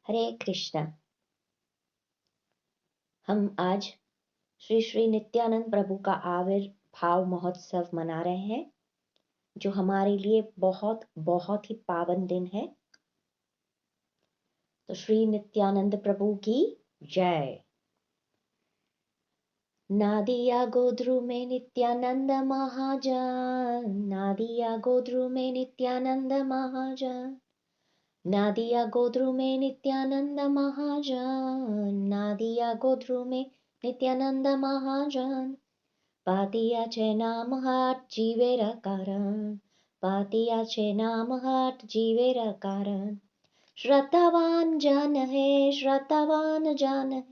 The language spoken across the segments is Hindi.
हरे कृष्णा। हम आज श्री श्री नित्यानंद प्रभु का आविर्भाव महोत्सव मना रहे हैं, जो हमारे लिए बहुत बहुत ही पावन दिन है। तो श्री नित्यानंद प्रभु की जय। नादिया गोद्रु में नित्यानंद महाजन, नादिया गोद्रु में नित्यानंद महाजन, नादिया गोद्रु में नित्यानंद महाजन, नादिया गोद्रु में नित्यानंद महाजन। पातिया छे नाम हाट जीवेरा कारण, पातिया छे नाम हाट जीवेरा कारण। श्रद्धावान जन है, श्रद्धावान जन है,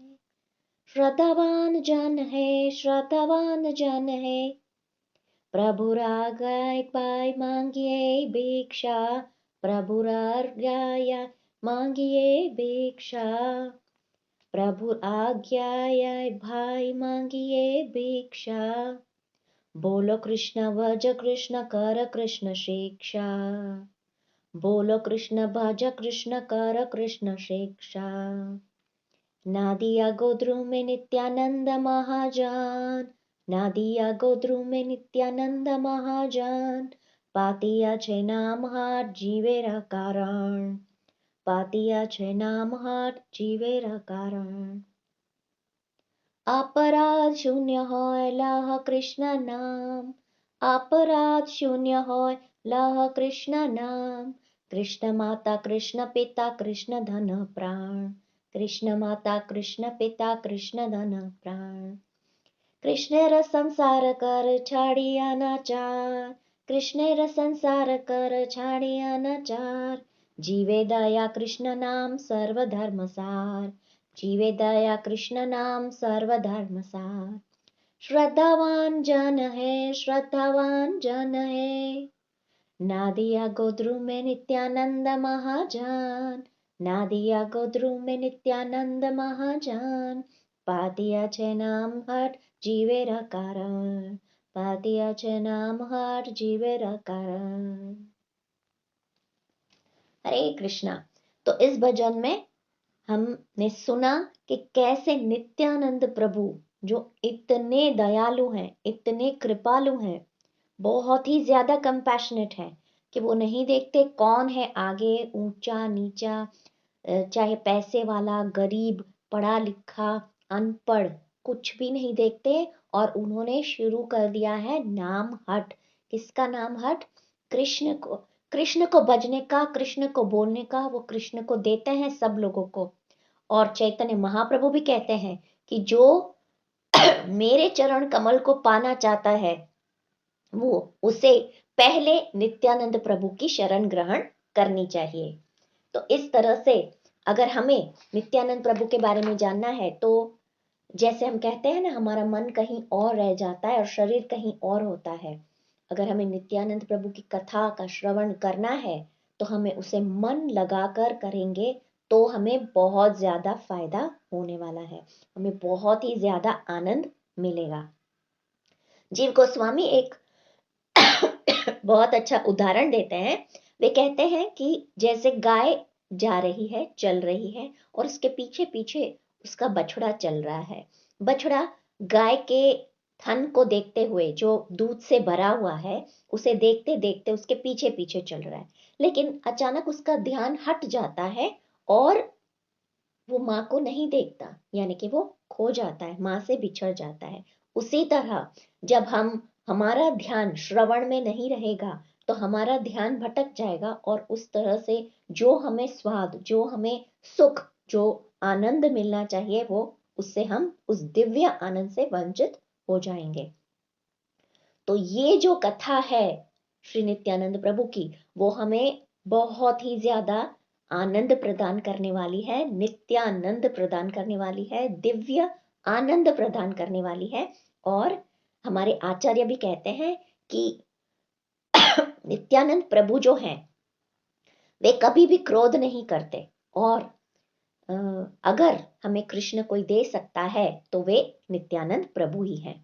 श्रद्धावान जन है, श्रद्धावान जन है। प्रभुरागाय पाय मांगिए भिक्षा, प्रभुरागाय मांगिए भिक्षा, प्रभु आज्ञाय भाई मांगिए भिक्षा। बोलो कृष्ण भज कृष्ण कर कृष्ण शिक्षा, बोलो कृष्ण भज कृष्ण कर कृष्ण शिक्षा। नादिया गोद्रु में नित्यानंद महाजन, नादिया गोद्रु में नित्यानंद महाजन। पातिया छे नाम हाट जीवेरा कारण, पातिया छे नाम हाट जीवेरा कारण। अपराध शून्य होय लह कृष्ण नाम, अपराध शून्य होय लह कृष्ण नाम। कृष्ण माता कृष्ण पिता कृष्ण धन प्राण, कृष्ण माता कृष्ण पिता कृष्ण धन प्राण। कृष्ण र संसार कर छाड़िया नाचार, कृष्ण र संसार कर छाड़िया नाचार। जीवे दया कृष्ण नाम सर्व धर्म सार, जीवे दया कृष्ण नाम सर्व धर्म सार। श्रद्धावान जन है, श्रद्धावान जन है। नादिया गोद्रु में नित्यानंद महाजन, नादिया गोद्रु में नित्यानंद महाजन। पातिया छे नाम हाट जीवेरा कारण, पातिया छे नाम हाट जीवेरा कारण। हरे कृष्णा। तो इस भजन में हमने सुना कि कैसे नित्यानंद प्रभु, जो इतने दयालु हैं, इतने कृपालु हैं, बहुत ही ज्यादा कंपैशनेट हैं, कि वो नहीं देखते कौन है आगे, ऊंचा नीचा, चाहे पैसे वाला गरीब, पढ़ा लिखा अनपढ़, कुछ भी नहीं देखते। और उन्होंने शुरू कर दिया है नाम हट। किसका नाम हट? कृष्ण को, कृष्ण को भजने का, कृष्ण को बोलने का। वो कृष्ण को देते हैं सब लोगों को। और चैतन्य महाप्रभु भी कहते हैं कि जो मेरे चरण कमल को पाना चाहता है, वो उसे पहले नित्यानंद प्रभु की शरण ग्रहण करनी चाहिए। तो इस तरह से अगर हमें नित्यानंद प्रभु के बारे में जानना है, तो जैसे हम कहते हैं ना, हमारा मन कहीं और रह जाता है और शरीर कहीं और होता है। अगर हमें नित्यानंद प्रभु की कथा का श्रवण करना है, तो हमें उसे मन लगाकर करेंगे तो हमें बहुत ज्यादा फायदा होने वाला है, हमें बहुत ही ज्यादा आनंद मिलेगा। जीव गोस्वामी एक बहुत अच्छा उदाहरण देते हैं। वे कहते हैं कि जैसे गाय जा रही है, चल रही है, और उसके पीछे पीछे उसका बछड़ा चल रहा है। बछड़ा गाय के थन को देखते हुए, जो दूध से भरा हुआ है, उसे देखते देखते उसके पीछे पीछे चल रहा है। लेकिन अचानक उसका ध्यान हट जाता है और वो माँ को नहीं देखता, यानी कि वो खो जाता है, माँ से बिछड़ जाता है। उसी तरह जब हमारा ध्यान श्रवण में नहीं रहेगा, तो हमारा ध्यान भटक जाएगा, और उस तरह से जो हमें स्वाद, जो हमें सुख, जो आनंद मिलना चाहिए, वो उससे हम उस दिव्य आनंद से वंचित हो जाएंगे। तो ये जो कथा है श्री नित्यानंद प्रभु की, वो हमें बहुत ही ज्यादा आनंद प्रदान करने वाली है, नित्यानंद प्रदान करने वाली है, दिव्य आनंद प्रदान करने वाली है। और हमारे आचार्य भी कहते हैं कि नित्यानंद प्रभु जो हैं, वे कभी भी क्रोध नहीं करते। और अगर हमें कृष्ण कोई दे सकता है, तो वे नित्यानंद प्रभु ही हैं।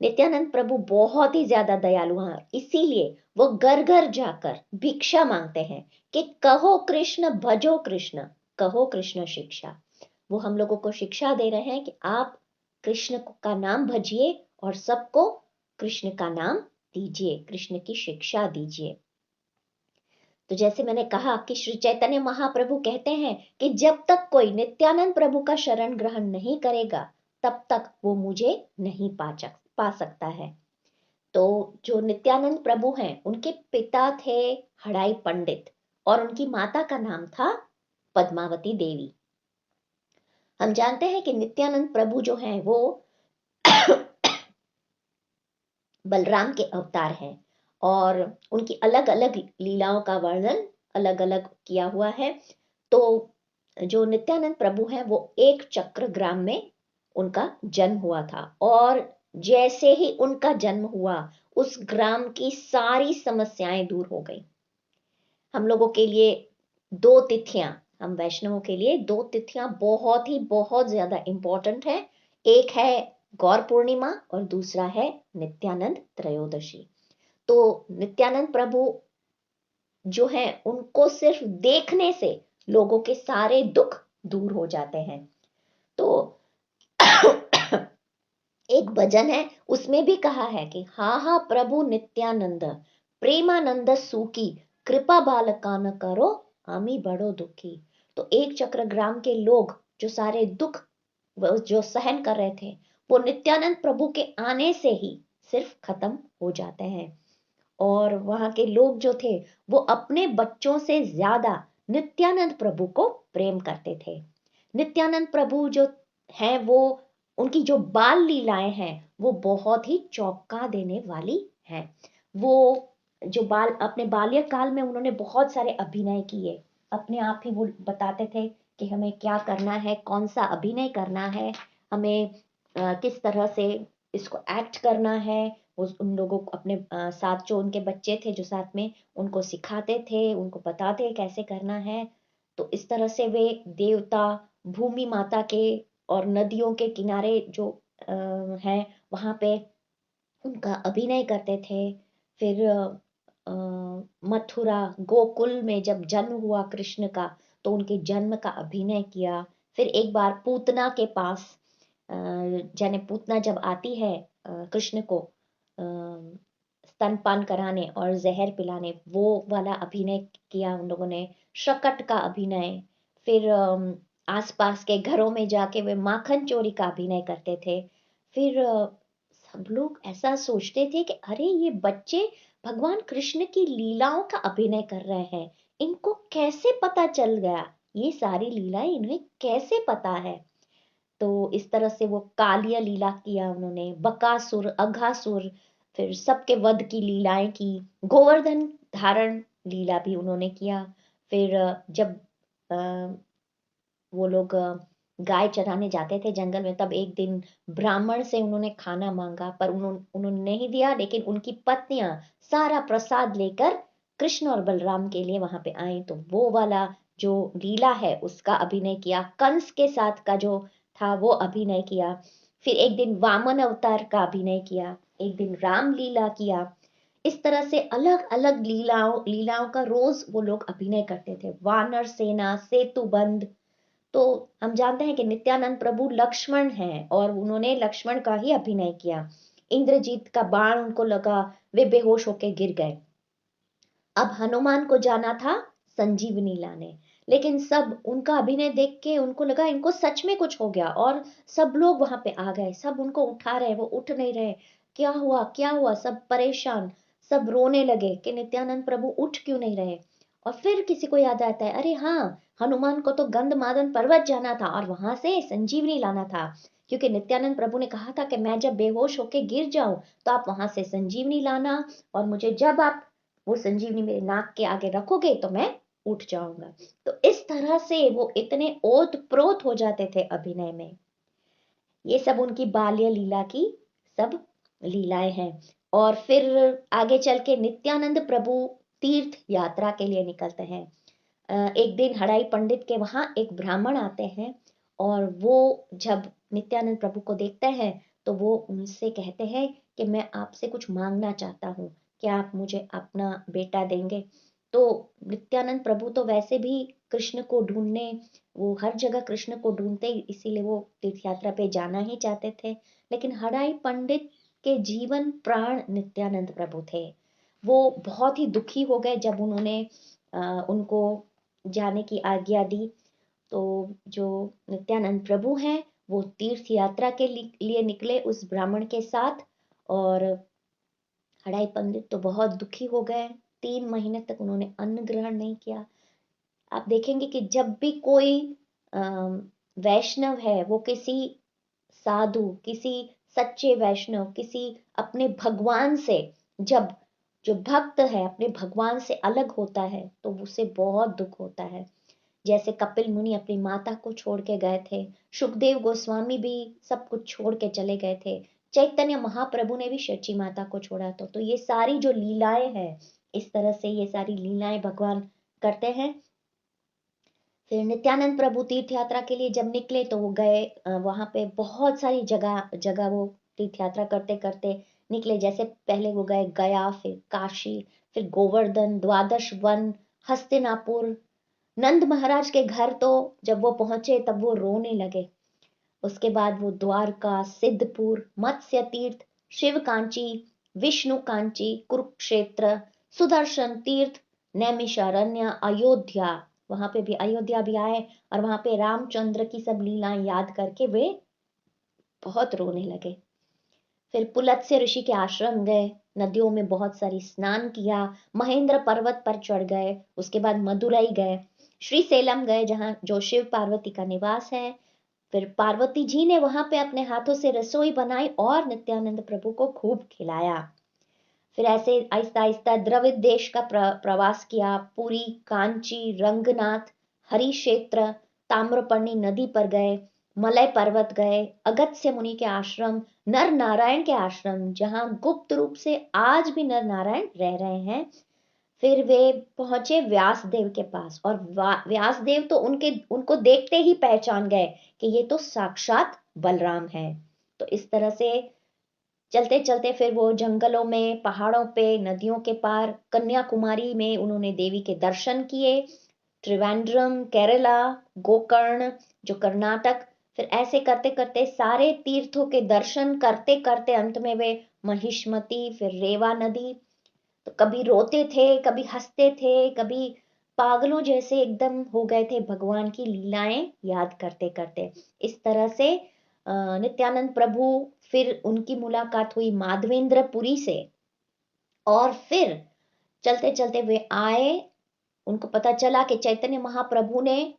नित्यानंद प्रभु बहुत ही ज्यादा दयालु हैं, इसीलिए वो घर घर जाकर भिक्षा मांगते हैं कि कहो कृष्ण, भजो कृष्ण। कहो कृष्ण शिक्षा। वो हम लोगों को शिक्षा दे रहे हैं कि आप कृष्ण का नाम भजिए और सबको कृष्ण का नाम दीजिए, कृष्ण की शिक्षा दीजिए। तो जैसे मैंने कहा कि श्री चैतन्य महाप्रभु कहते हैं कि जब तक कोई नित्यानंद प्रभु का शरण ग्रहण नहीं करेगा तब तक वो मुझे नहीं पा सकता है। तो जो नित्यानंद प्रभु हैं उनके पिता थे हड़ाई पंडित और उनकी माता का नाम था पद्मावती देवी। हम जानते हैं कि नित्यानंद प्रभु जो हैं वो बलराम के अवतार हैं और उनकी अलग अलग लीलाओं का वर्णन अलग अलग किया हुआ है। तो जो नित्यानंद प्रभु हैं वो एक चक्र ग्राम में उनका जन्म हुआ था और जैसे ही उनका जन्म हुआ उस ग्राम की सारी समस्याएं दूर हो गई। हम लोगों के लिए दो तिथियां, हम वैष्णवों के लिए दो तिथियां बहुत ज्यादा इंपॉर्टेंट है। एक है गौर पूर्णिमा और दूसरा है नित्यानंद त्रयोदशी। तो नित्यानंद प्रभु जो है उनको सिर्फ देखने से लोगों के सारे दुख दूर हो जाते हैं। तो एक भजन है उसमें भी कहा है कि हा हा प्रभु नित्यानंद प्रेमानंद सुखी कृपा बालका न करो आमी बड़ो दुखी। तो एक चक्र ग्राम के लोग जो सारे दुख जो सहन कर रहे थे वो नित्यानंद प्रभु के आने से ही सिर्फ खत्म हो जाते हैं। और वहां के लोग जो थे वो अपने बच्चों से ज्यादा नित्यानंद प्रभु को प्रेम करते थे। नित्यानंद प्रभु जो हैं वो उनकी जो बाल लीलाएं हैं वो बहुत ही चौंका देने वाली हैं। वो जो बाल अपने बाल्य काल में उन्होंने बहुत सारे अभिनय किए, अपने आप ही वो बताते थे कि हमें क्या करना है, कौन सा अभिनय करना है, हमें किस तरह से इसको एक्ट करना है। उन लोगों को अपने साथ जो उनके बच्चे थे जो साथ में उनको सिखाते थे, उनको बताते कैसे करना है। तो इस तरह से वे देवता भूमि माता के और नदियों के किनारे जो हैं वहां पे उनका अभिनय करते थे। फिर मथुरा गोकुल में जब जन्म हुआ कृष्ण का तो उनके जन्म का अभिनय किया। फिर एक बार पूतना के पास जाने पूतना जब आती है कृष्ण को स्तनपान कराने और जहर पिलाने, वो वाला अभिनय किया उन लोगों ने। शकट का अभिनय, फिर आसपास के घरों में जाके वे माखन चोरी का अभिनय करते थे। फिर सब लोग ऐसा सोचते थे कि अरे ये बच्चे भगवान कृष्ण की लीलाओं का अभिनय कर रहे हैं, इनको कैसे पता चल गया, ये सारी लीलाएं इन्हें कैसे पता है। तो इस तरह से वो कालिया लीला किया उन्होंने, बकासुर अघासुर, फिर सबके वध की लीलाएं की, गोवर्धन धारण लीला भी उन्होंने किया। फिर जब वो लोग गाय चराने जाते थे जंगल में तब एक दिन ब्राह्मण से उन्होंने खाना मांगा पर उन्होंने नहीं दिया, लेकिन उनकी पत्नियां सारा प्रसाद लेकर कृष्ण और बलराम के लिए वहां पे आई। तो वो वाला जो लीला है उसका अभिनय किया, कंस के साथ का जो था वो अभिनय किया। फिर एक दिन वामन अवतार का अभिनय किया, एक दिन राम लीला किया। इस तरह से अलग अलग लीलाओं का रोज वो लोग अभिनय करते थे। वानर सेना, सेतु बंद। तो हम जानते हैं कि नित्यानंद प्रभु लक्ष्मण हैं और उन्होंने लक्ष्मण का ही अभिनय किया। इंद्रजीत का बाण उनको लगा, वे बेहोश होके गिर गए। अब हनुमान को जाना था संजीवनी लाने, लेकिन सब उनका अभिनय देख के उनको लगा इनको सच में कुछ हो गया और सब लोग वहां पे आ गए, सब उनको उठा रहे, वो उठ नहीं रहे। क्या हुआ क्या हुआ, सब परेशान, सब रोने लगे कि नित्यानंद प्रभु उठ क्यों नहीं रहे। और फिर किसी को याद आता है, अरे हाँ, हनुमान को तो गंधमादन पर्वत जाना था और वहां से संजीवनी लाना था, क्योंकि नित्यानंद प्रभु ने कहा था कि मैं जब बेहोश होके गिर जाऊं तो आप वहां से संजीवनी लाना और मुझे जब आप वो संजीवनी मेरे नाक के आगे रखोगे तो मैं उठ जाऊंगा। तो इस तरह से वो इतने ओत प्रोत हो जाते थे अभिनय में। ये सब उनकी बाल्य लीला की सब लीलाएं हैं। और फिर आगे चल के नित्यानंद प्रभु तीर्थ यात्रा के लिए निकलते हैं। एक दिन हड़ाई पंडित के वहां एक ब्राह्मण आते हैं और वो जब नित्यानंद प्रभु को देखते हैं तो वो उनसे कहते हैं कि मैं आपसे कुछ मांगना चाहता हूँ, क्या आप मुझे अपना बेटा देंगे। तो नित्यानंद प्रभु तो वैसे भी कृष्ण को ढूंढने, वो हर जगह कृष्ण को ढूंढते, इसीलिए वो तीर्थ यात्रा पे जाना ही चाहते थे। लेकिन हराई पंडित के जीवन प्राण नित्यानंद प्रभु थे। वो बहुत ही दुखी हो गए जब उन्होंने उनको जाने की आज्ञा दी। तो जो नित्यानंद प्रभु हैं वो तीर्थ यात्रा के लिए निकले उस ब्राह्मण के साथ। और हड़ाई पंडित तो बहुत दुखी हो गए। 3 महीने तक उन्होंने अन्न ग्रहण नहीं किया। आप देखेंगे कि जब भी कोई वैष्णव है वो किसी साधु, किसी सच्चे वैष्णव, किसी अपने भगवान से, जब जो भक्त है अपने भगवान से अलग होता है तो उसे बहुत दुख होता है। जैसे कपिल मुनि अपनी माता को छोड़ के गए थे, सुखदेव गोस्वामी भी सब कुछ छोड़ के चले गए थे, चैतन्य महाप्रभु ने भी शची माता को छोड़ा। तो ये सारी जो लीलाएं हैं, इस तरह से ये सारी लीलाएं भगवान करते हैं। फिर नित्यानंद प्रभु तीर्थ यात्रा के लिए जब निकले तो वो गए वहां पे बहुत सारी जगह जगह वो तीर्थ यात्रा करते करते निकले। जैसे पहले वो गए गया, फिर काशी, फिर गोवर्धन, द्वादश वन, हस्तिनापुर, नंद महाराज के घर। तो जब वो पहुंचे तब वो रोने लगे। उसके बाद वो द्वारका, सिद्धपुर, मत्स्य तीर्थ, शिव कांची, विष्णु कांची, कुरुक्षेत्र, सुदर्शन तीर्थ, नैमिषारण्य, अयोध्या, वहां पे भी अयोध्या भी आए और वहां पे रामचंद्र की सब लीलाएं याद करके वे बहुत रोने लगे। फिर पुलत्स्य ऋषि के आश्रम गए, नदियों में बहुत सारी स्नान किया, महेंद्र पर्वत पर चढ़ गए, उसके बाद मदुरई गए, श्री सेलम गए जहां जो शिव पार्वती का निवास है। फिर पार्वती जी ने वहां पे अपने हाथों से रसोई बनाई और नित्यानंद प्रभु को खूब खिलाया। फिर ऐसे आहिस्ता आहिस्ता द्रविड़ देश का प्रवास किया, पुरी, कांची, रंगनाथ, हरिक्षेत्र, ताम्रपर्णी नदी पर गए, मलय पर्वत गए, अगस्त्य मुनि के आश्रम, नर नारायण के आश्रम जहां गुप्त रूप से आज भी नर नारायण रह रहे हैं। फिर वे पहुंचे व्यासदेव के पास और व्यासदेव तो उनको देखते ही पहचान गए कि ये तो साक्षात बलराम है। तो इस तरह से चलते चलते फिर वो जंगलों में, पहाड़ों पे, नदियों के पार, कन्याकुमारी में उन्होंने देवी के दर्शन किए, त्रिवेंद्रम, केरला, गोकर्ण जो कर्नाटक। फिर ऐसे करते करते सारे तीर्थों के दर्शन करते करते अंत में वे महिष्मती, फिर रेवा नदी। तो कभी रोते थे, कभी हंसते थे, कभी पागलों जैसे एकदम हो गए थे भगवान की लीलाएं याद करते करते। इस तरह से नित्यानंद प्रभु, फिर उनकी मुलाकात हुई माधवेंद्रपुरी से। और फिर चलते चलते वे आए, उनको पता चला कि चैतन्य महाप्रभु ने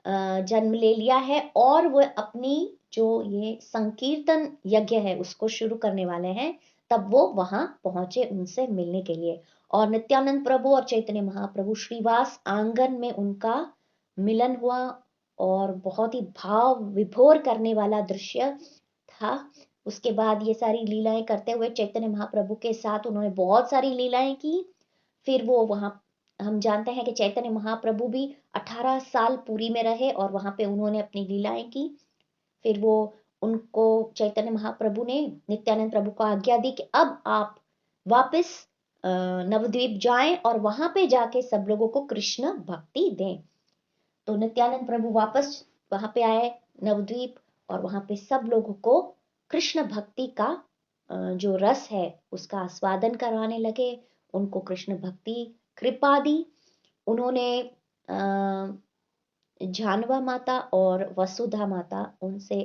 जन्म ले लिया है और वो अपनी जो ये संकीर्तन यज्ञ है उसको शुरू करने वाले हैं। तब वो वहां पहुंचे उनसे मिलने के लिए। और नित्यानंद प्रभु और चैतन्य महाप्रभु श्रीवास आंगन में उनका मिलन हुआ और बहुत ही भाव विभोर करने वाला दृश्य था। उसके बाद ये सारी लीलाएं करते हुए चैतन्य महाप्रभु के साथ उन्होंने बहुत सारी लीलाएं की। फिर वो वहां, हम जानते हैं कि चैतन्य महाप्रभु भी 18 साल पुरी में रहे और वहां पे उन्होंने अपनी लीलाएं की। फिर वो उनको चैतन्य महाप्रभु ने नित्यानंद प्रभु को आज्ञा दी कि अब आप वापस नवद्वीप जाएं और वहां पे जाके सब लोगों को कृष्ण भक्ति दें। तो नित्यानंद प्रभु वापस वहां पे आए नवद्वीप और वहां पे सब लोगों को कृष्ण भक्ति का जो रस है उसका आस्वादन कराने लगे, उनको कृष्ण भक्ति कृपा दी। उन्होंने जानवा माता और वसुधा माता उनसे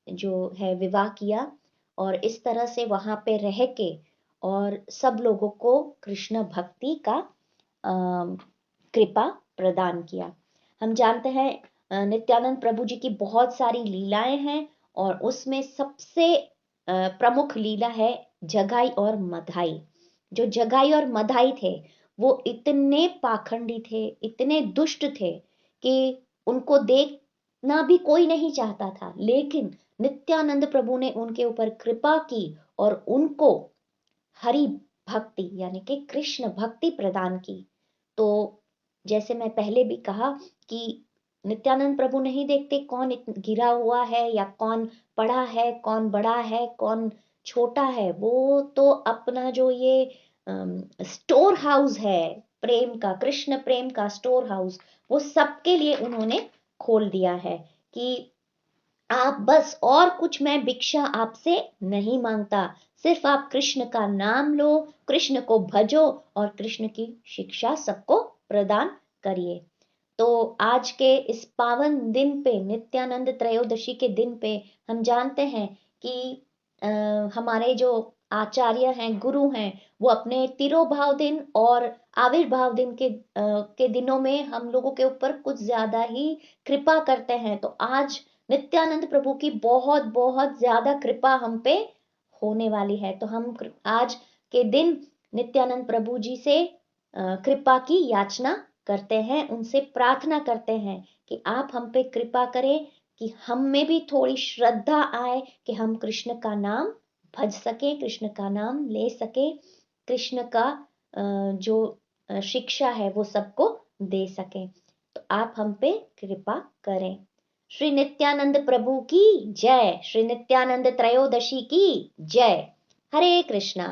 जो है विवाह किया और इस तरह से वहां पे रह के और सब लोगों को कृष्ण भक्ति का कृपा प्रदान किया। हम जानते हैं नित्यानंद प्रभु जी की बहुत सारी लीलाएं हैं और उसमें सबसे प्रमुख लीला है जगाई और मधाई। जो जगाई और मधाई थे वो इतने पाखंडी थे, इतने दुष्ट थे कि उनको देखना भी कोई नहीं चाहता था। लेकिन नित्यानंद प्रभु ने उनके ऊपर कृपा की और उनको हरि भक्ति यानी कि कृष्ण भक्ति प्रदान की। तो जैसे मैं पहले भी कहा कि नित्यानंद प्रभु नहीं देखते कौन गिरा हुआ है या कौन पढ़ा है, कौन बड़ा है, कौन छोटा है। वो तो अपना जो ये स्टोर हाउस है प्रेम का, कृष्ण प्रेम का स्टोर हाउस, वो सबके लिए उन्होंने खोल दिया है कि आप बस, और कुछ मैं भिक्षा आपसे नहीं मांगता, सिर्फ आप कृष्ण का नाम लो, कृष्ण को भजो और कृष्ण की शिक्षा सबको प्रदान करिए। तो आज के इस पावन दिन पे, नित्यानंद त्रयोदशी के दिन पे, हम जानते हैं कि हमारे जो आचार्य हैं, गुरु हैं, वो अपने तिरोभाव दिन और आविर्भाव दिन के दिनों में हम लोगों के ऊपर कुछ ज्यादा ही कृपा करते हैं। तो आज नित्यानंद प्रभु की बहुत बहुत ज्यादा कृपा हम पे होने वाली है। तो हम आज के दिन नित्यानंद प्रभु जी से कृपा की याचना करते हैं, उनसे प्रार्थना करते हैं कि आप हम पे कृपा करें, कि हम में भी थोड़ी श्रद्धा आए, कि हम कृष्ण का नाम भज सके, कृष्ण का नाम ले सके, कृष्ण का जो शिक्षा है वो सबको दे सके। तो आप हम पे कृपा करें। श्री नित्यानंद प्रभु की जय, श्री नित्यानंद त्रयोदशी की जय। हरे कृष्णा।